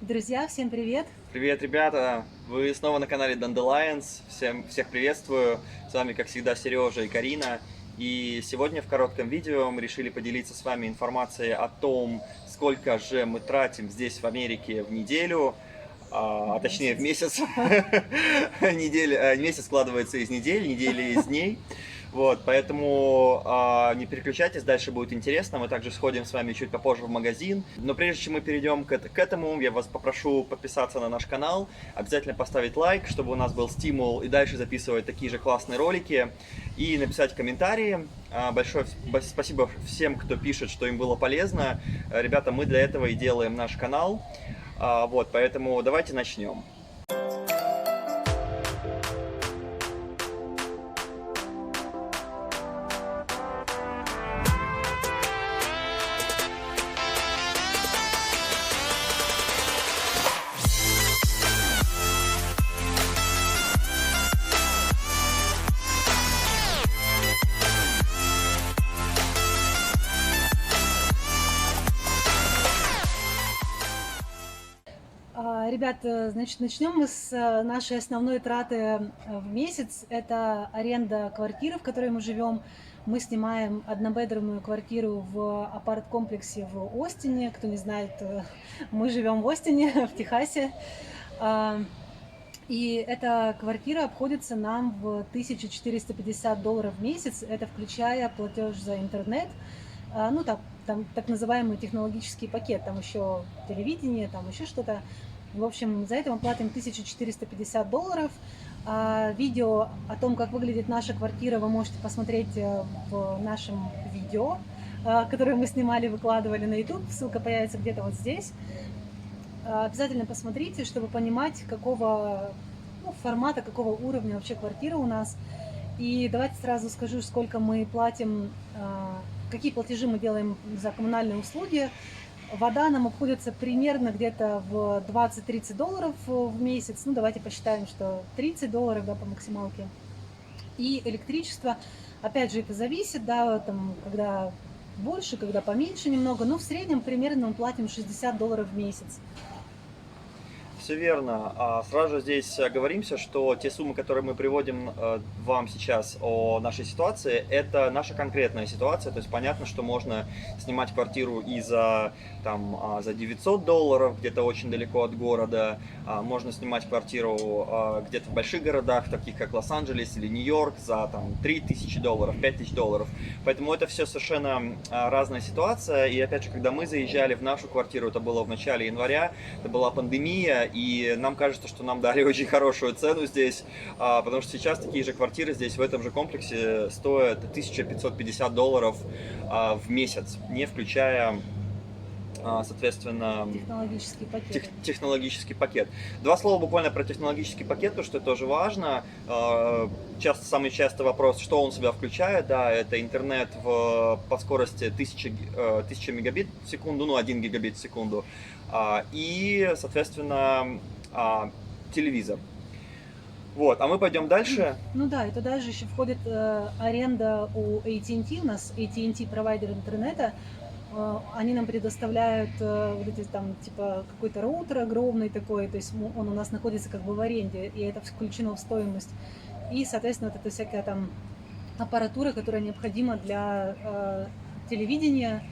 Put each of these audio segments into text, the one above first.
Друзья, всем привет! Привет, ребята! Вы снова на канале Dandelions. Всех приветствую. С вами, как всегда, Сережа и Карина. И сегодня в коротком видео мы решили поделиться с вами информацией о том, сколько же мы тратим здесь, в Америке, в неделю, В точнее в месяц. месяц. Месяц складывается из недель, недели из дней. Вот, поэтому не переключайтесь, дальше будет интересно. Мы также сходим с вами чуть попозже в магазин. Но прежде чем мы перейдем к этому, я вас попрошу подписаться на наш канал, обязательно поставить лайк, чтобы у нас был стимул и дальше записывать такие же классные ролики, и написать комментарии. Большое спасибо всем, кто пишет, что им было полезно. Ребята, мы для этого и делаем наш канал. Вот, поэтому давайте начнем. Ребят, значит, начнем мы с нашей основной траты в месяц. Это аренда квартиры, в которой мы живем. Мы снимаем однобедрумную квартиру в апарт-комплексе в Остине. Кто не знает, мы живем в Остине, в Техасе. И эта квартира обходится нам в $1450 в месяц. Это включая платеж за интернет. Ну, там так называемый технологический пакет. Там еще телевидение, там еще что-то. В общем, за это мы платим $1450. Видео о том, как выглядит наша квартира, вы можете посмотреть в нашем видео, которое мы снимали, выкладывали на YouTube. Ссылка появится где-то вот здесь. Обязательно посмотрите, чтобы понимать, какого формата, какого уровня вообще квартира у нас. И давайте сразу скажу, сколько мы платим, какие платежи мы делаем за коммунальные услуги. Вода нам обходится примерно где-то в $20-30 в месяц. Ну, давайте посчитаем, что $30, да, по максималке. И электричество, опять же, это зависит, да, там, когда больше, когда поменьше немного, но в среднем примерно мы платим $60 в месяц. Все верно. Сразу же здесь оговоримся, что те суммы, которые мы приводим вам сейчас о нашей ситуации, это наша конкретная ситуация. То есть понятно, что можно снимать квартиру и за $900, где-то очень далеко от города. Можно снимать квартиру где-то в больших городах, таких как Лос-Анджелес или Нью-Йорк, за $3000, $5000. Поэтому это все совершенно разная ситуация. И опять же, когда мы заезжали в нашу квартиру, это было в начале января, это была пандемия, и нам кажется, что нам дали очень хорошую цену здесь, потому что сейчас такие же квартиры здесь в этом же комплексе стоят $1550 в месяц, не включая, соответственно, технологический пакет. Два слова буквально про технологический пакет, потому что это тоже важно. Самый частый вопрос, что он в себя включает. Да, это интернет по скорости 1000 мегабит в секунду, ну 1 гигабит в секунду. И, соответственно, телевизор. Вот, а мы пойдем дальше. Ну да, и туда же еще входит аренда у AT&T. У нас AT&T провайдер интернета. Они нам предоставляют вот эти там типа какой-то роутер огромный такой, то есть он у нас находится как бы в аренде, и это включено в стоимость. И, соответственно, вот эта всякая там аппаратура, которая необходима для телевидения,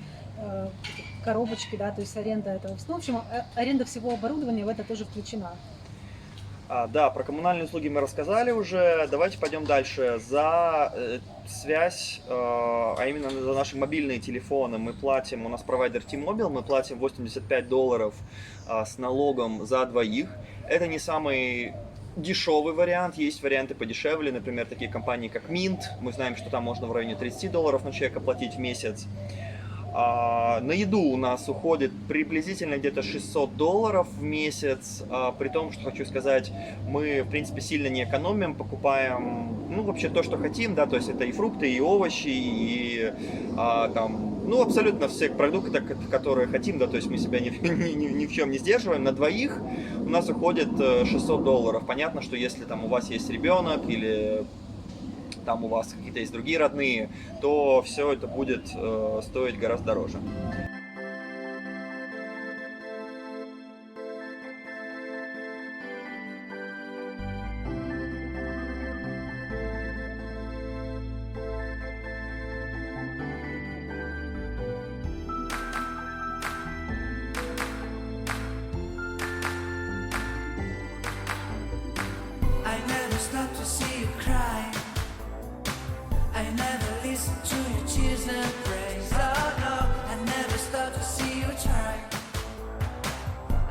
коробочки, да, то есть аренда этого. Ну, в общем, аренда всего оборудования в это тоже включена. Да, про коммунальные услуги мы рассказали уже. Давайте пойдем дальше. За связь, а именно за наши мобильные телефоны, мы платим, у нас провайдер T-Mobile, мы платим $85 с налогом за двоих. Это не самый дешевый вариант, есть варианты подешевле, например, такие компании как Mint. Мы знаем, что там можно в районе $30 на человека платить в месяц. На еду у нас уходит приблизительно где-то $600 в месяц, при том, что хочу сказать, мы, в принципе, сильно не экономим, покупаем, ну, вообще то, что хотим, да, то есть это и фрукты, и овощи, и ну, абсолютно все продукты, которые хотим, да, то есть мы себя ни в чем не сдерживаем. На двоих у нас уходит $600. Понятно, что если там у вас есть ребенок или там у вас какие-то есть другие родные, то все это будет стоить гораздо дороже.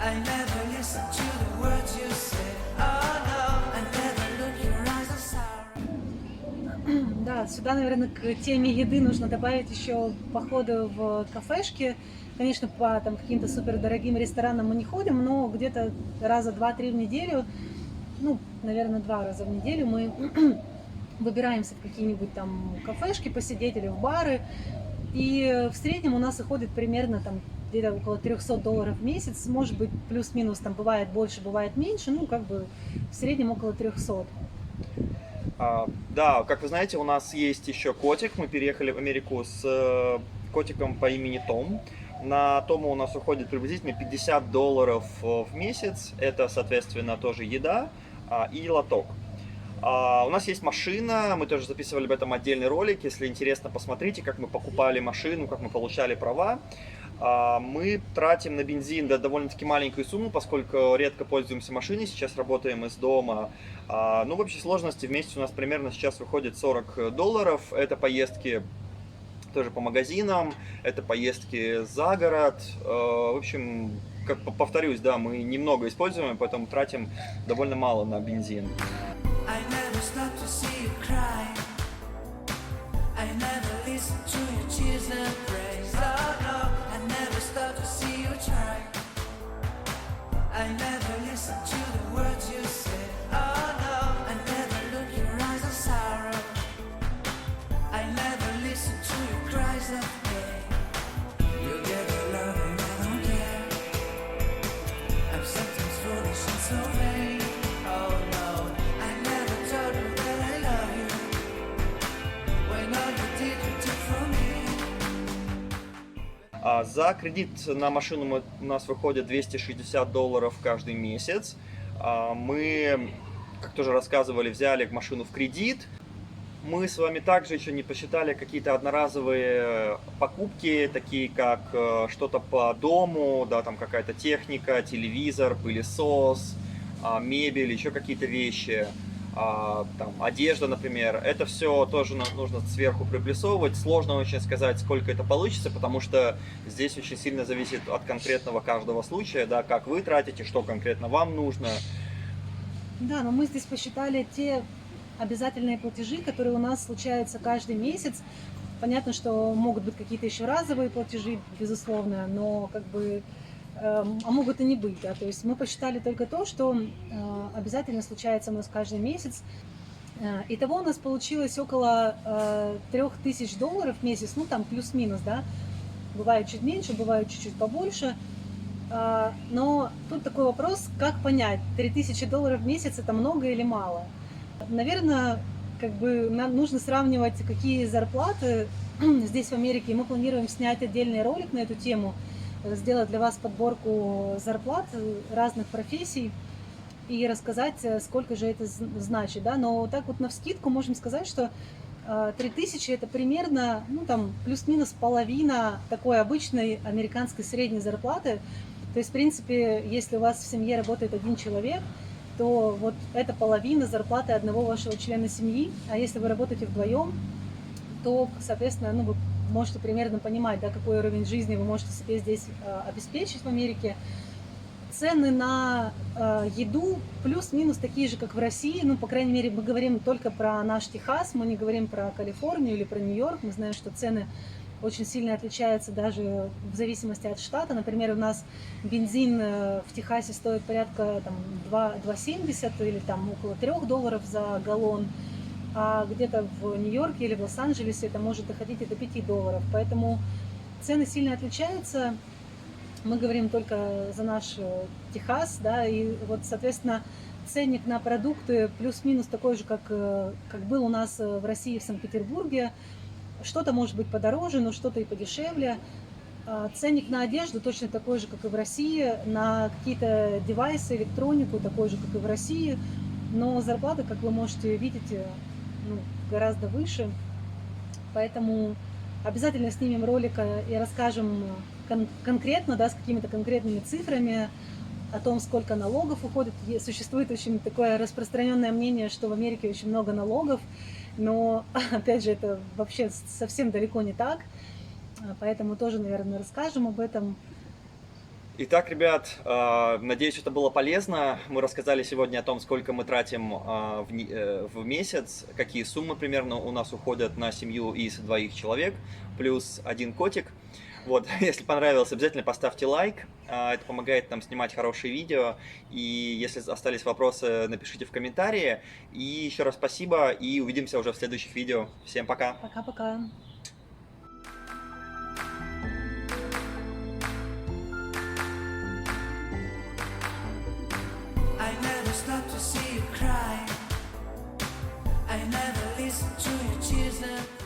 I never listen to the words you say. Oh no, I never look your eyes of sorrow. Да, сюда, наверное, к теме еды нужно добавить еще походы в кафешки. Конечно, по там каким-то супердорогим ресторанам мы не ходим, но где-то раза 2-3 в неделю, ну, наверное, 2 раза в неделю мы выбираемся в какие-нибудь там кафешки посидеть или в бары. И в среднем у нас уходит примерно там где-то около $300 в месяц, может быть, плюс-минус, там бывает больше, бывает меньше, ну, как бы в среднем около 300. Да, как вы знаете, у нас есть еще котик. Мы переехали в Америку с котиком по имени Том. На Тома у нас уходит приблизительно $50 в месяц. Это, соответственно, тоже еда и лоток. У нас есть машина, мы тоже записывали об этом отдельный ролик. Если интересно, посмотрите, как мы покупали машину, как мы получали права. Мы тратим на бензин довольно-таки маленькую сумму, поскольку редко пользуемся машиной, сейчас работаем из дома. Ну, в общей сложности в месяц у нас примерно сейчас выходит $40. Это поездки тоже по магазинам, это поездки за город. В общем, как повторюсь, да, мы немного используем, поэтому тратим довольно мало на бензин. I never stop to see you cry. I never listen to your tears and praise. Oh no, I never stop to see you try. I never listen to the words you say. Oh no, I never look your eyes of sorrow. I never listen to your cries of pain. You get the love and I don't care. I'm sometimes foolish and so vain. Oh no, I never told you that I love you. When all you did you took from me. За кредит на машину у нас выходит $260 каждый месяц. Мы, как тоже рассказывали, взяли машину в кредит. Мы с вами также еще не посчитали какие-то одноразовые покупки, такие как что-то по дому, да, там какая-то техника, телевизор, пылесос, мебель, еще какие-то вещи, там, одежда, например. Это все тоже нужно сверху приплюсовывать. Сложно очень сказать, сколько это получится, потому что здесь очень сильно зависит от конкретного каждого случая, да, как вы тратите, что конкретно вам нужно. Да, но мы здесь посчитали те обязательные платежи, которые у нас случаются каждый месяц. Понятно, что могут быть какие-то еще разовые платежи, безусловно, но как бы могут и не быть, да. То есть мы посчитали только то, что обязательно случается у нас каждый месяц. Итого у нас получилось около $3000 в месяц, ну там плюс-минус, да. Бывает чуть меньше, бывает чуть-чуть побольше. Но тут такой вопрос, как понять, $3000 в месяц это много или мало? Наверное, как бы нам нужно сравнивать, какие зарплаты здесь в Америке. Мы планируем снять отдельный ролик на эту тему, сделать для вас подборку зарплат разных профессий и рассказать, сколько же это значит, да. Но так вот навскидку можем сказать, что 3000 это примерно, ну там, плюс-минус половина такой обычной американской средней зарплаты. То есть, в принципе, если у вас в семье работает один человек, то вот это половина зарплаты одного вашего члена семьи. А если вы работаете вдвоем, то, соответственно, ну, вы можете примерно понимать, да, какой уровень жизни вы можете себе здесь обеспечить в Америке. Цены на еду плюс-минус такие же, как в России. Ну, по крайней мере, мы говорим только про наш Техас, мы не говорим про Калифорнию или про Нью-Йорк. Мы знаем, что цены очень сильно отличаются даже в зависимости от штата. Например, у нас бензин в Техасе стоит порядка там, 2,70 или там около $3 за галлон, а где-то в Нью-Йорке или в Лос-Анджелесе это может доходить и до $5. Поэтому цены сильно отличаются. Мы говорим только за наш Техас, да, и вот, соответственно, ценник на продукты плюс-минус такой же, как был у нас в России, в Санкт-Петербурге. Что-то может быть подороже, но что-то и подешевле. Ценник на одежду точно такой же, как и в России, на какие-то девайсы, электронику такой же, как и в России, но зарплата, как вы можете видеть, ну, гораздо выше. Поэтому обязательно снимем ролик и расскажем конкретно, да, с какими-то конкретными цифрами о том, сколько налогов уходит. Существует очень такое распространенное мнение, что в Америке очень много налогов, но, опять же, это вообще совсем далеко не так, поэтому тоже, наверное, расскажем об этом. Итак, ребят, надеюсь, это было полезно. Мы рассказали сегодня о том, сколько мы тратим в месяц, какие суммы примерно у нас уходят на семью из 2 человек, плюс 1 котик. Вот, если понравилось, обязательно поставьте лайк, это помогает нам снимать хорошие видео. И если остались вопросы, напишите в комментарии. И еще раз спасибо, и увидимся уже в следующих видео. Всем пока! Пока-пока. I never stop to see you cry. I never listen to your tears and